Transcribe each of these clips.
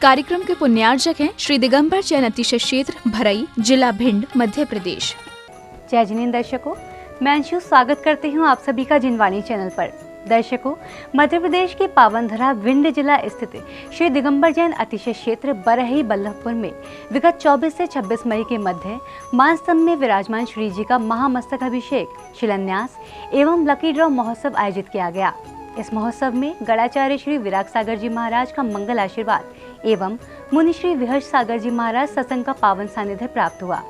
कार्यक्रम के पुण्यार्जक हैं श्री दिगंबर जैन अतिशय क्षेत्र भरई, जिला भिंड, मध्य प्रदेश। जय जिनेंद्र दर्शकों, मैं अंशु स्वागत करती हूं आप सभी का जिनवाणी चैनल पर। दर्शकों, मध्य प्रदेश के पावन धरा भिंड जिला स्थित श्री दिगंबर जैन अतिशय क्षेत्र बरही बल्लभपुर में विगत 24 से 26 मई के मध्य मानस्तंभ में विराजमान श्री जी का महामस्तक अभिषेक, शिलान्यास एवं लकी ड्रॉ महोत्सव आयोजित किया गया। इस महोत्सव में गणाचार्य श्री विराग सागर जी महाराज का मंगल आशीर्वाद एवं मुनि श्री विहर्ष सागर जी महाराज सत्संग का पावन सानिध्य प्राप्त हुआ।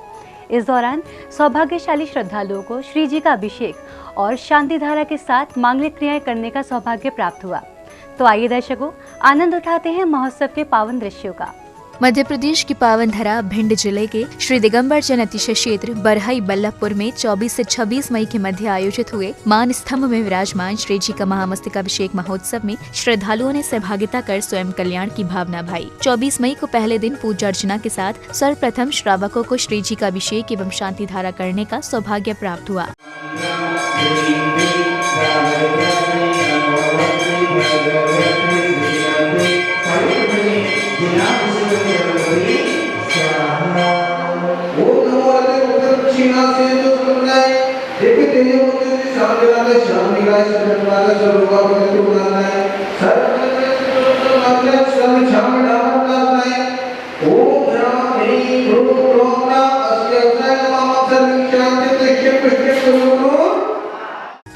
इस दौरान सौभाग्यशाली श्रद्धालुओं को श्री जी का अभिषेक और शांति धारा के साथ मांगलिक क्रियाएं करने का सौभाग्य प्राप्त हुआ। तो आइए दर्शकों, आनंद उठाते हैं महोत्सव के पावन दृश्यों का। मध्य प्रदेश की पावन धरा भिंड जिले के श्री दिगंबर जैन अतिशय क्षेत्र बरहई बल्लभपुर में 24 से 26 मई के मध्य आयोजित हुए मान स्तंभ में विराजमान श्री जी का महामस्तकाभिषेक महोत्सव में श्रद्धालुओं ने सहभागिता कर स्वयं कल्याण की भावना भाई। 24 मई को पहले दिन पूजा अर्चना के साथ सर्वप्रथम श्रावकों को श्री जी का अभिषेक एवं शांति धारा करने का सौभाग्य प्राप्त हुआ।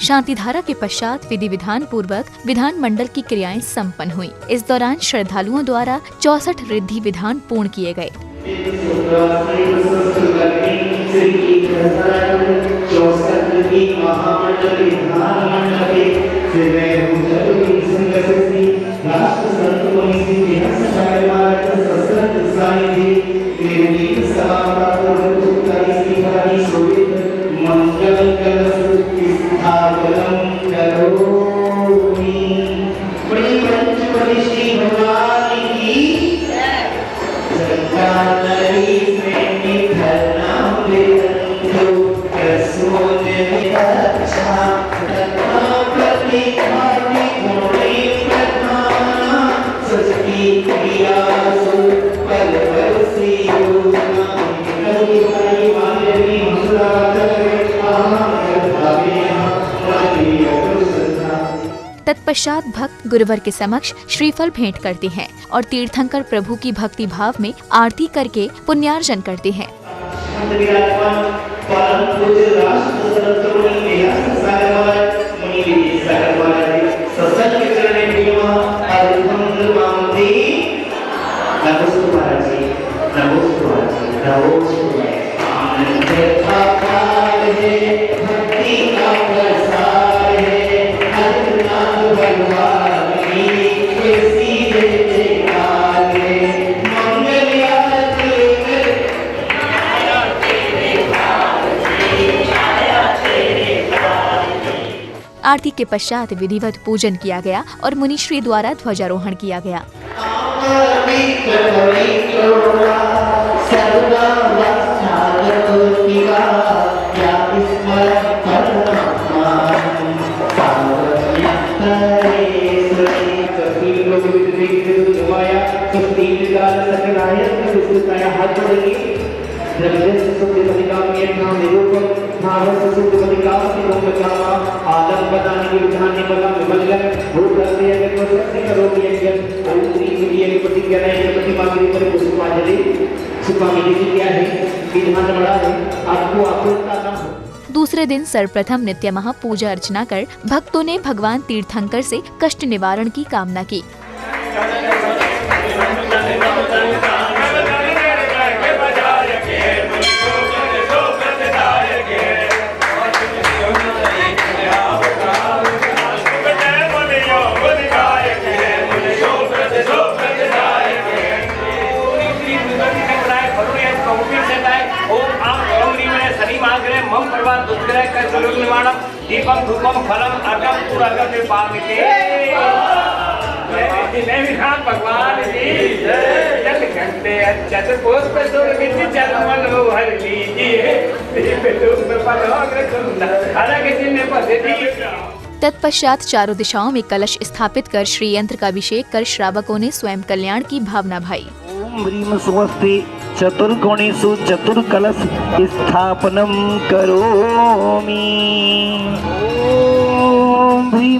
शांति धारा के पश्चात विधि विधान पूर्वक विधान मंडल की क्रियाएं संपन्न हुई। इस दौरान श्रद्धालुओं द्वारा 64 रिद्धि विधान पूर्ण किए गए। तत्पश्चात भक्त गुरुवर के समक्ष श्रीफल भेंट करते हैं और तीर्थंकर प्रभु की भक्ति भाव में आरती करके पुण्यार्जन करते हैं। आरती के पश्चात विधिवत पूजन किया गया और मुनिश्री द्वारा ध्वजारोहण किया गया। दूसरे दिन सर्वप्रथम नित्य महा पूजा अर्चना कर भक्तों ने भगवान तीर्थंकर से कष्ट निवारण की कामना की। दीपम धूपम फलम अर्घम पूर्वम के पामिते भगवान जी जल घंटे अक्षत पुष्प सुरभित जल मनोहर लीजिए। तत्पश्चात चारों दिशाओं में कलश स्थापित कर श्री यंत्र का अभिषेक कर श्रावकों ने स्वयं कल्याण की भावना भाई। ओम ह्रीं स्वस्ति चतुर्कोणेषु चतुर्कलश स्थापनं करोमि। ओम ह्रीं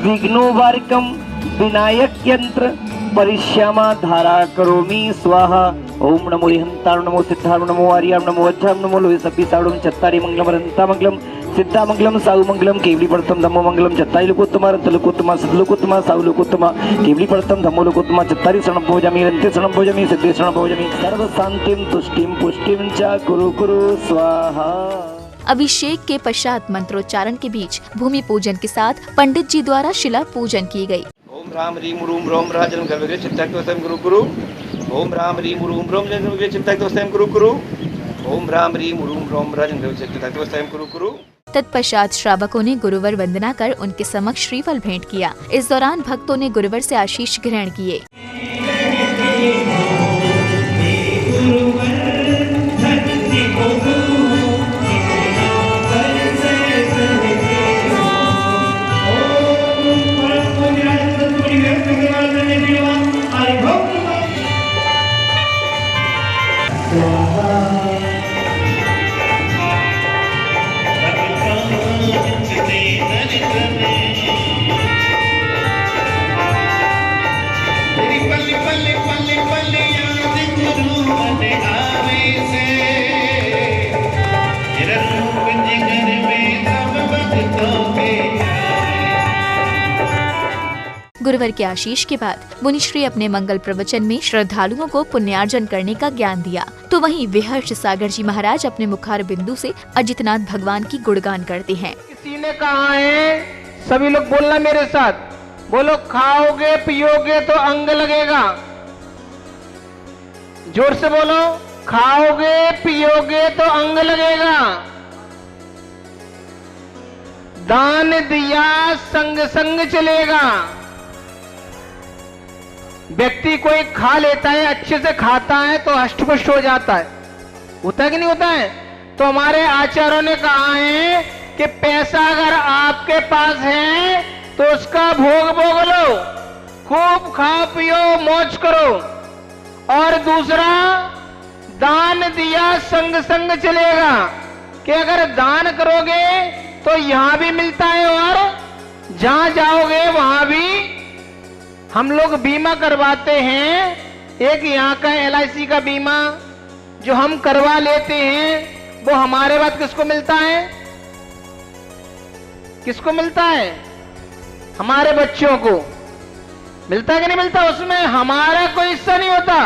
विघ्नोवारिकं विनायक यंत्र परिश्यामा धारा करोमि स्वाहा। ओम नमो हंताणु नमो सिद्धाणु नमो आर्याणु नमो वज्राणु नमो लोहे सब्बिसाणुं चत्तारि मंगलम रंता मंगलम सिद्धा मंगलम साहु मंगलम केवली पड़तम धम्मो मंगलम चत्तारि लोकोत्तमा रंत लोकोत्तमा सद लोकोत्तमा साहु लोकोत्तमा केवली पड़तम धम्मो लोकोत्तमा चत्तारि शरणं भोजामि रंते शरणं भोजामि सिद्धे शरणं भोजामि सर्व शांतिं तुष्टिं पुष्टिं च कुरु कुरु स्वाहा। अभिषेक के पश्चात मंत्रोच्चारण के बीच भूमि पूजन के साथ पंडित जी द्वारा शिला पूजन की गई। ओम राम रीम रूम रोम राजन गर्भगे चित्ताक्तोस्तम गुरु गुरु। ओम राम रीम रूम रोम राजन गर्भगे चित्ताक्तोस्तम गुरु गुरु। ओम राम रीम रूम रोम राजन गर्भगे चित्ताक्तोस्तम गुरु गुरु। तत्पश्चात श्रावकों ने गुरुवर वंदना कर उनके समक्ष श्रीफल भेंट किया। इस दौरान भक्तों ने गुरुवर से आशीष ग्रहण किए। गुरुवर के आशीष के बाद मुनिश्री अपने मंगल प्रवचन में श्रद्धालुओं को पुण्यार्जन करने का ज्ञान दिया। तो वहीं विहर्ष सागर जी महाराज अपने मुखार बिंदु से अजितनाथ भगवान की गुणगान करते हैं। किसी ने कहा है, सभी लोग बोलना मेरे साथ, बोलो खाओगे पियोगे तो अंग लगेगा। जोर से बोलो, खाओगे पियोगे तो अंग लगेगा। दान दिया संग संग चलेगा। व्यक्ति कोई खा लेता है, अच्छे से खाता है तो हष्टपुष्ट हो जाता है, होता है कि नहीं होता है? तो हमारे आचार्यों ने कहा है कि पैसा अगर आपके पास है तो उसका भोग भोग लो, खूब खाओ पियो मौज करो। और दूसरा, दान दिया संग संग चलेगा, कि अगर दान करोगे तो यहां भी मिलता है और जहां जाओगे वहां भी। हम लोग बीमा करवाते हैं, एक यहाँ का LIC का बीमा जो हम करवा लेते हैं, वो हमारे बाद किसको मिलता है? किसको मिलता है? हमारे बच्चों को मिलता है कि नहीं मिलता? उसमें हमारा कोई हिस्सा नहीं होता।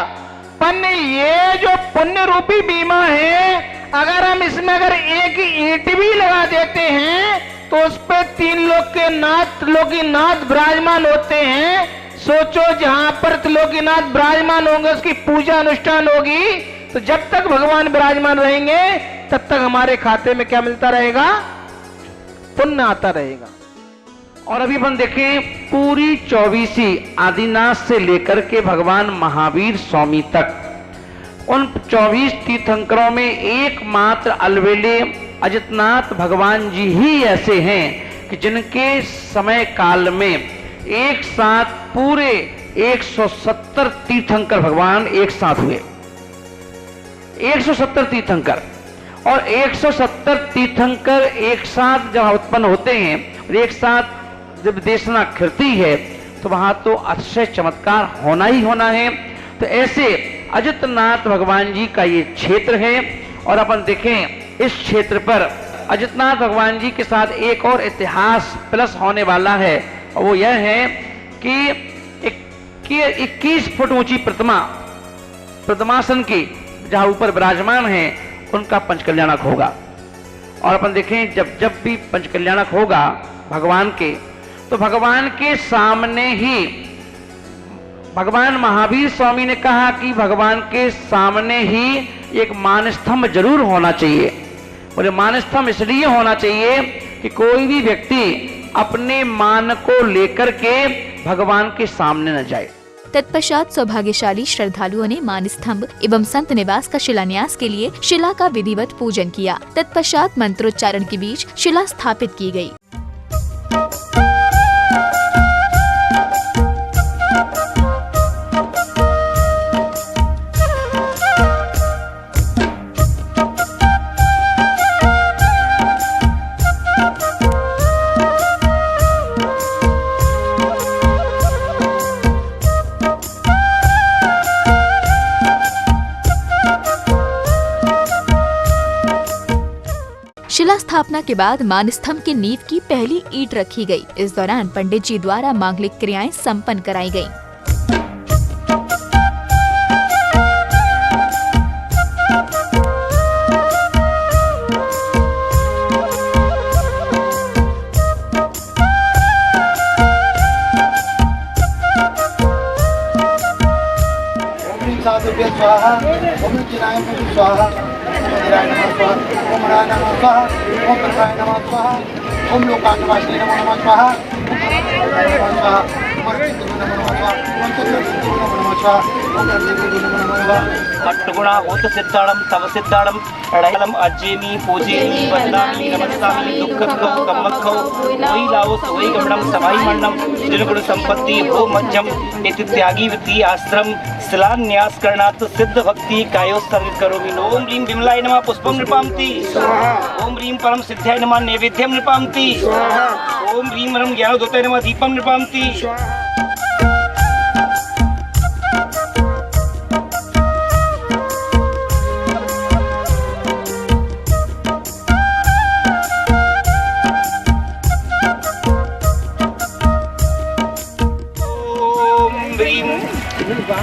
पर ये जो पुण्य रूपी बीमा है, अगर हम इसमें अगर एक ईंट भी लगा देते हैं तो उस पे 3 लोक के नाथ त्रिलोकीनाथ विराजमान होते हैं। सोचो, जहां पर त्रिलोकीनाथ विराजमान होंगे उसकी पूजा अनुष्ठान होगी, तो जब तक भगवान विराजमान रहेंगे तब तक हमारे खाते में क्या मिलता रहेगा? पुण्य आता रहेगा। और अभी अपन देखें, पूरी 24 आदिनाथ से लेकर के भगवान महावीर स्वामी तक उन 24 तीर्थंकरों में एकमात्र अलवेले अजितनाथ भगवान जी ही ऐसे हैं कि जिनके समय काल में एक साथ पूरे 170 तीर्थंकर भगवान एक साथ हुए। 170 तीर्थंकर, और 170 तीर्थंकर एक साथ जब उत्पन्न होते हैं और एक साथ जब देशना खिलती है तो वहां तो अतिशय चमत्कार होना ही होना है। तो ऐसे अजितनाथ भगवान जी का ये क्षेत्र है। और अपन देखें, इस क्षेत्र पर अजितनाथ भगवान जी के साथ एक और इतिहास प्लस होने वाला है, और वो यह है कि 21 फुट ऊंची प्रतिमासन की जहां ऊपर विराजमान है उनका पंचकल्याणक होगा। और अपन देखें, जब भी पंचकल्याणक होगा भगवान के, तो भगवान के सामने ही भगवान महावीर स्वामी ने कहा कि भगवान के सामने ही एक मानस्तंभ जरूर होना चाहिए। बोले मानस्तंभ इसलिए होना चाहिए कि कोई भी व्यक्ति अपने मान को लेकर के भगवान के सामने न जाए। तत्पश्चात सौभाग्यशाली श्रद्धालुओं ने मान स्तंभ एवं संत निवास का शिलान्यास के लिए शिला का विधिवत पूजन किया। तत्पश्चात मंत्रोच्चारण के बीच शिला स्थापित की गई। शिला स्थापना के बाद मानस्तंभ की नींव की पहली ईंट रखी गई। इस दौरान पंडित जी द्वारा मांगलिक क्रियाएं संपन्न कराई गयीं। साधुभ्य स्वाहा, ओम चिराय स्वाहा, मंदिराय नमः स्वाहा, ओम मणाय नमः स्वाहा, ओम प्रभाय नमः स्वाहा, ओम लोकांतवासिने नमः स्वाहा, ओम नमः स्वाहा, ओम रक्षितुभ्यो नमः स्वाहा, ओम चतुर्भुजो नमः स्वाहा, ओम रक्षितुभ्यो नमः स्वाहा। अट्टगुणा होत सिद्धाणम तव सिद्धाणम रणयलम अज्जेमी पूजेमी वंदामी नमस्तामी दुःखकौ कम्मकौ वही लाओ सोई गमनम सभाई मंडम जिनगुण संपत्ति हो मध्यम इति त्यागी वृत्ति आश्रम शिलान्यास करणात् सिद्ध भक्ति कायोत्सर्ग करोमि। ओम ह्रीं विमलाय नमः पुष्पम नृपामति, ओम ह्रीं परम सिद्धाय नमः नैवेद्यम नृपामति, ओम ह्रीं परम ज्ञानोदताय नमः दीपम नृपामति।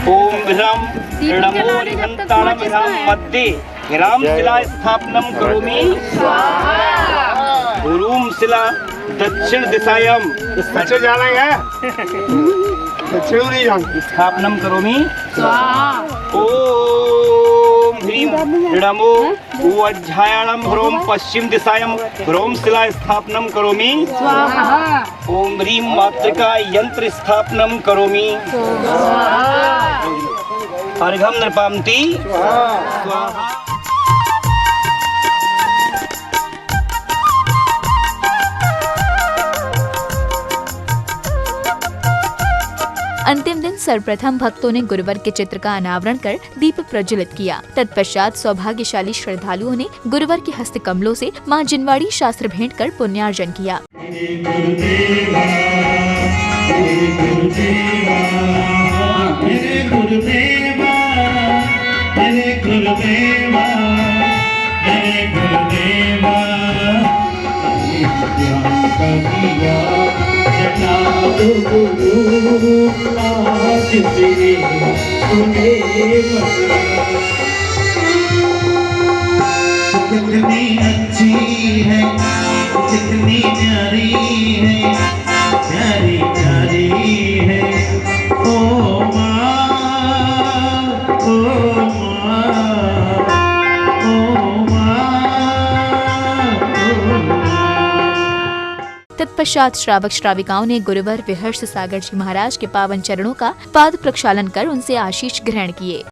ओम विराम नमो निहंताणम विराम मध्ये विराम शिला स्थापनम करोमि स्वाहा। गुरुम शिला दक्षिण दिशायां दक्षिण जाना है, दक्षिण नहीं जाना, स्थापनम करोमि स्वाहा। ओम ह्रीं नमो वज्रायणम ह्रोम पश्चिम दिशायां ह्रोम शिला स्थापनम करोमि स्वाहा। ओम ह्रीं मातृका यंत्र स्थापनम करोमि स्वाहा। अर्घम नृपामति स्वाहा। अंतिम दिन सर्वप्रथम भक्तों ने गुरुवर के चित्र का अनावरण कर दीप प्रज्वलित किया। तत्पश्चात सौभाग्यशाली श्रद्धालुओं ने गुरुवर के हस्त कमलों से मां जिनवाड़ी शास्त्र भेंट कर पुण्यार्जन किया। कितनी अच्छी है, कितनी प्यारी है, प्यारी प्यारी है, ओ माँ, ओ माँ, ओ माँ, ओ माँ। तत्पश्चात श्रावक श्राविकाओं ने गुरुवर विहर्ष सागर जी महाराज के पावन चरणों का पाद प्रक्षालन कर उनसे आशीष ग्रहण किए।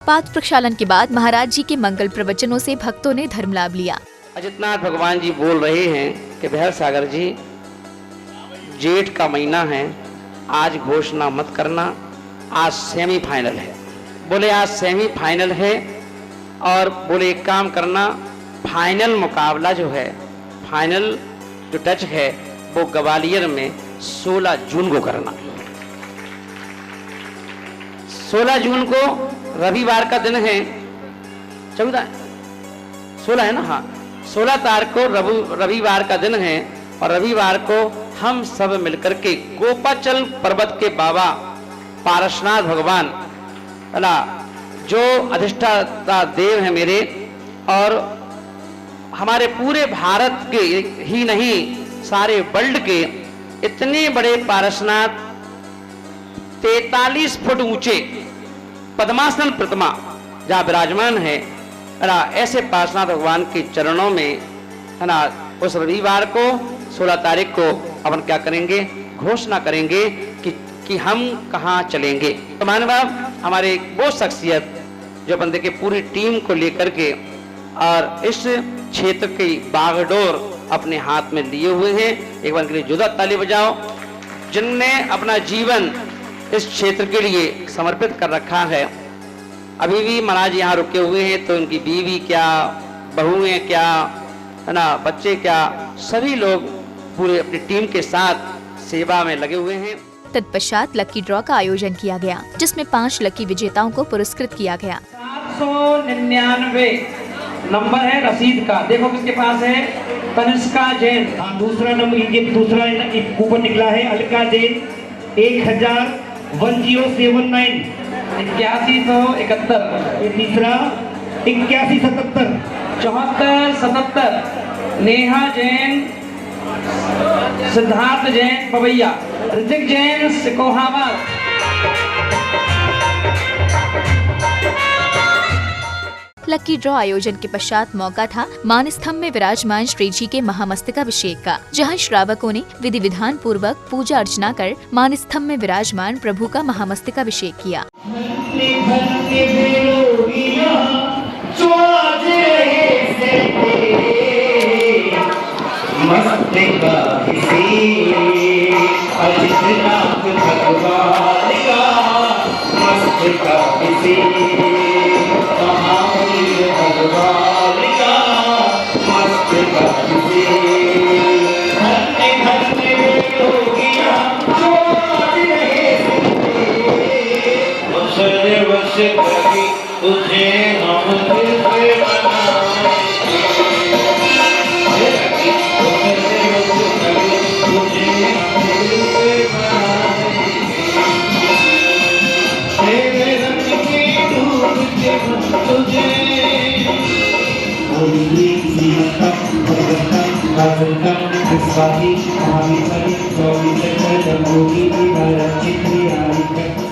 पाद प्रक्षालन के बाद महाराज जी के मंगल प्रवचनों से भक्तों ने धर्म लाभ लिया। अजितनाथ भगवान जी बोल रहे हैं कि बिहार सागर जी, जेठ का महीना है, आज घोषणा मत करना, आज सेमीफाइनल है। बोले आज सेमीफाइनल है और बोले एक काम करना, फाइनल मुकाबला जो है, फाइनल जो टच है वो ग्वालियर में 16 जून को करना। 16 जून को रविवार का दिन है, 16 है ना, हाँ 16 तारीख को रविवार का दिन है और रविवार को हम सब मिलकर के गोपाचल पर्वत के बाबा पारसनाथ भगवान जो अधिष्ठाता देव है मेरे, और हमारे पूरे भारत के ही नहीं सारे वर्ल्ड के इतने बड़े पारसनाथ 43 फुट ऊंचे पद्मासन प्रतिमा जहाँ विराजमान है ना, ऐसे पारसनाथ भगवान के चरणों में है ना, उस रविवार को 16 तारीख को अपन क्या करेंगे, घोषणा करेंगे कि हम कहाँ चलेंगे। तो मानव हमारे वो शख्सियत जो बंदे के पूरी टीम को लेकर के और इस क्षेत्र की बागडोर अपने हाथ में लिए हुए हैं, एक बार के लिए जोरदार ताली बजाओ। जिनने अपना जीवन इस क्षेत्र के लिए समर्पित कर रखा है। अभी भी महाराज यहाँ रुके हुए हैं, तो उनकी बीवी क्या, बहुएं क्या, है ना, बच्चे क्या, सभी लोग पूरे अपनी टीम के साथ सेवा में लगे हुए हैं। तत्पश्चात लकी ड्रॉ का आयोजन किया गया, जिसमें 5 लकी विजेताओं को पुरस्कृत किया गया। 799 नंबर है रसीद का, देखो किसके पास है, तनिष्का जैन। दूसरा नंबर, ये दूसरा कूपन निकला है, अलका जैन 1000 1079 8171। ये तीसरा 8177 7477। नेहा जैन, सिद्धार्थ जैन पवैया, ऋतिक जैन सिकोहाबाद। लकी ड्रॉ आयोजन के पश्चात मौका था मान स्तंभ में विराजमान श्री जी के महामस्तकाभिषेक का, जहां श्रावकों ने विधि विधान पूर्वक पूजा अर्चना कर मान स्तंभ में विराजमान प्रभु का महामस्तकाभिषेक किया। तुझे हम दिल से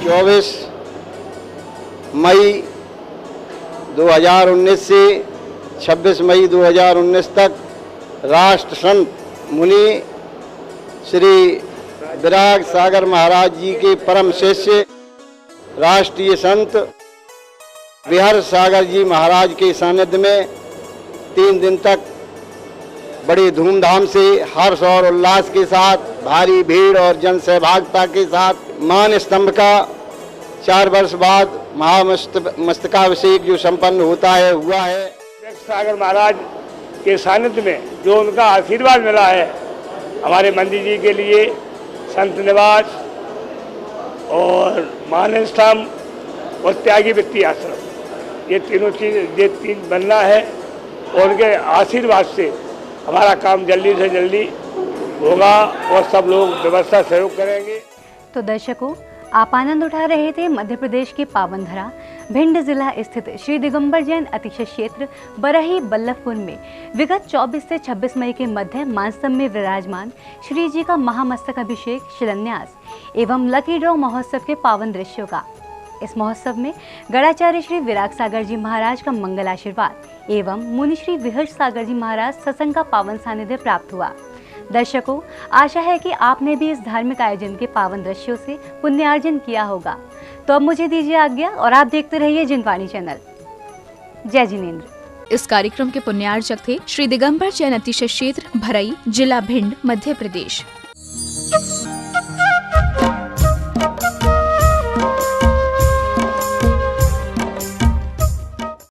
चौबीस मई 2019 से 26 मई 2019 तक राष्ट्र संत मुनि श्री विराग सागर महाराज जी के परम शिष्य राष्ट्रीय संत विहर सागर जी महाराज के सानिध्य में 3 दिन तक बड़ी धूमधाम से हर्ष और उल्लास के साथ भारी भीड़ और जन सहभागिता के साथ मान स्तंभ का 4 वर्ष बाद महामस्तकाभिषेक जो संपन्न होता है हुआ है। सागर महाराज के सानिध्य में जो उनका आशीर्वाद मिला है हमारे मंदिर जी के लिए, संत निवास और मान स्तंभ और त्यागी व्यक्ति आश्रम, ये तीनों चीज़, ये 3 बनना है और उनके आशीर्वाद से हमारा काम जल्दी से जल्दी होगा और सब लोग व्यवस्था सहयोग करेंगे। तो दर्शकों, आप आनंद उठा रहे थे मध्य प्रदेश के पावन धरा भिंड जिला स्थित श्री दिगंबर जैन अतिशय क्षेत्र बरही बल्लभपुर में विगत 24 से 26 मई के मध्य मानस्तंभ में विराजमान श्री जी का महामस्तकाभिषेक, शिलान्यास एवं लकी ड्रॉ महोत्सव के पावन दृश्यों का। इस महोत्सव में गणाचार्य श्री विराग सागर जी महाराज का मंगल आशीर्वाद एवं मुनि श्री विहर सागर जी महाराज सत्संग का पावन सानिध्य प्राप्त हुआ। दर्शकों, आशा है कि आपने भी इस धार्मिक आयोजन के पावन दृश्यों से पुण्यार्जन किया होगा। तो अब मुझे दीजिए आज्ञा और आप देखते रहिए जिनवाणी चैनल। जय जिनेंद्र। इस कार्यक्रम के पुण्यार्जक थे श्री दिगंबर जैन अतिशय क्षेत्र भरई, जिला भिंड, मध्य प्रदेश।